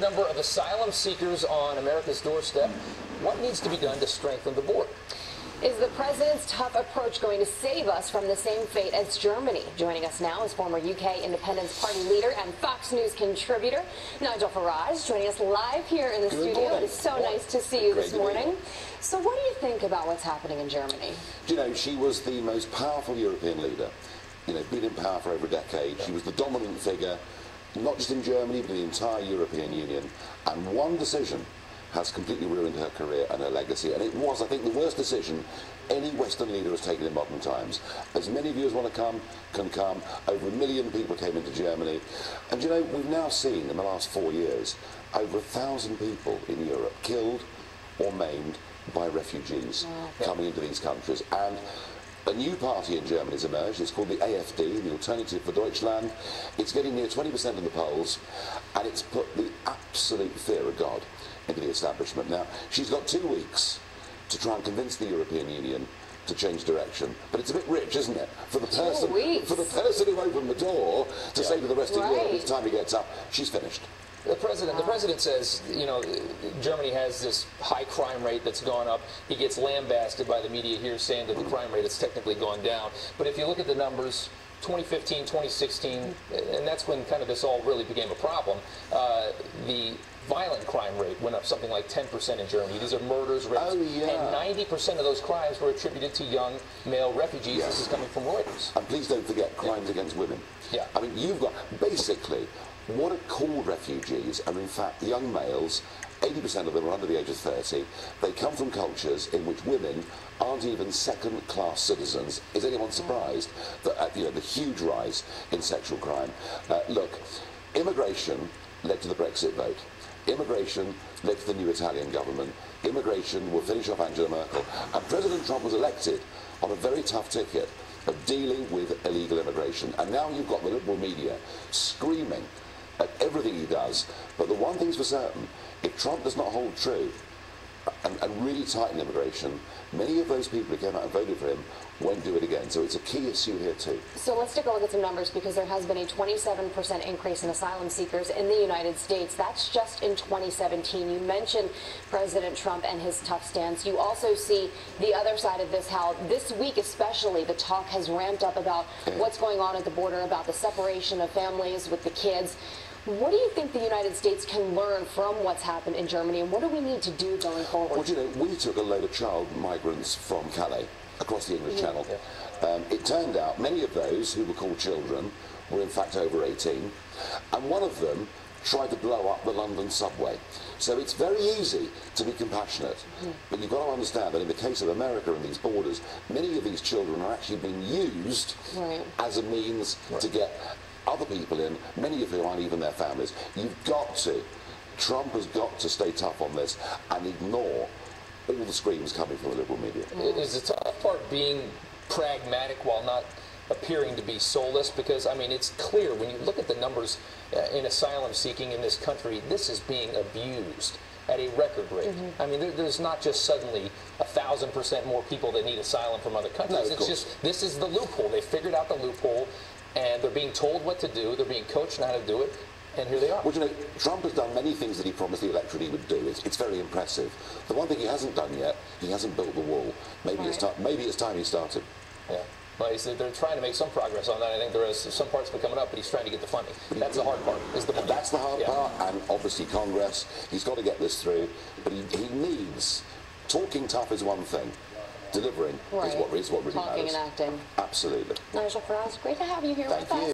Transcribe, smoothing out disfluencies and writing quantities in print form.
Number of asylum seekers on America's doorstep. What needs to be done to strengthen the border? Is the president's tough approach going to save us from the same fate as Germany? Joining us now is former UK Independence Party leader and Fox News contributor Nigel Farage, joining us live here in the studio. It is so nice to see you this morning. So what do you think about what's happening in Germany? Do you know, she was the most powerful European leader. You know, been in power for over a decade. She was the dominant figure, not just in Germany, but the entire European Union. And one decision has completely ruined her career and her legacy. And it was, I think, the worst decision any Western leader has taken in modern times. As many of you as want to come, can come. Over 1 million people came into Germany. And you know, we've now seen in the last 4 years, over 1,000 people in Europe killed or maimed by refugees coming into these countries. And a new party in Germany has emerged. It's called the AfD, the Alternative for Deutschland. It's getting near 20% in the polls, and it's put the absolute fear of God into the establishment. Now, she's got 2 weeks to try and convince the European Union to change direction. But it's a bit rich, isn't it? For the person who opened the door to say to the rest of Europe, it's time to get up. She's finished. The president says, you know, Germany has this high crime rate that's gone up. He gets lambasted by the media here saying that the crime rate has technically gone down. But if you look at the numbers, 2015, 2016, and that's when kind of this all really became a problem, the violent crime rate went up something like 10% in Germany. These are murders, rapes, and 90% of those crimes were attributed to young male refugees. This is coming from Reuters. And please don't forget crimes against women. I mean, you've got, basically, what are called refugees are in fact young males. 80% of them are under the age of 30. They come from cultures in which women aren't even second-class citizens. Is anyone surprised that you know, the huge rise in sexual crime? Look, immigration led to the Brexit vote. Immigration led to the new Italian government. Immigration will finish off Angela Merkel. And President Trump was elected on a very tough ticket of dealing with illegal immigration. And now you've got the liberal media screaming at everything he does. But the one thing's for certain, if Trump does not hold true and really tighten immigration, many of those people who came out and voted for him won't do it again. So it's a key issue here too. So let's take a look at some numbers, because there has been a 27% increase in asylum seekers in the United States. That's just in 2017. You mentioned President Trump and his tough stance. You also see the other side of this, how this week especially the talk has ramped up about what's going on at the border, about the separation of families with the kids. What do you think the United States can learn from what's happened in Germany, and what do we need to do going forward? Well, you know, we took a load of child migrants from Calais across the English Channel. It turned out many of those who were called children were in fact over 18, and one of them tried to blow up the London subway. So it's very easy to be compassionate, but you've got to understand that in the case of America and these borders, many of these children are actually being used as a means to get other people in, many of whom aren't even their families. You've got to, Trump has got to stay tough on this and ignore all the screams coming from the liberal media. Is the tough part being pragmatic while not appearing to be soulless? Because, I mean, it's clear when you look at the numbers in asylum seeking in this country, this is being abused at a record rate. I mean, there's not just suddenly 1,000% more people that need asylum from other countries. No, it's just, this is the loophole. They figured out the loophole, and they're being told what to do. They're being coached on how to do it, and here they are. Well, you know, Trump has done many things that he promised the electorate he would do. It's very impressive. The one thing he hasn't done yet, he hasn't built the wall. Maybe it's time he started. Well, they're trying to make some progress on that. I think there is some parts of it coming up, but he's trying to get the funding. That's the hard part. That's the hard part, and obviously Congress, he's got to get this through. But he needs, talking tough is one thing. Delivering is what really matters. Talking and acting. Absolutely. Nigel Farage, great to have you here with us.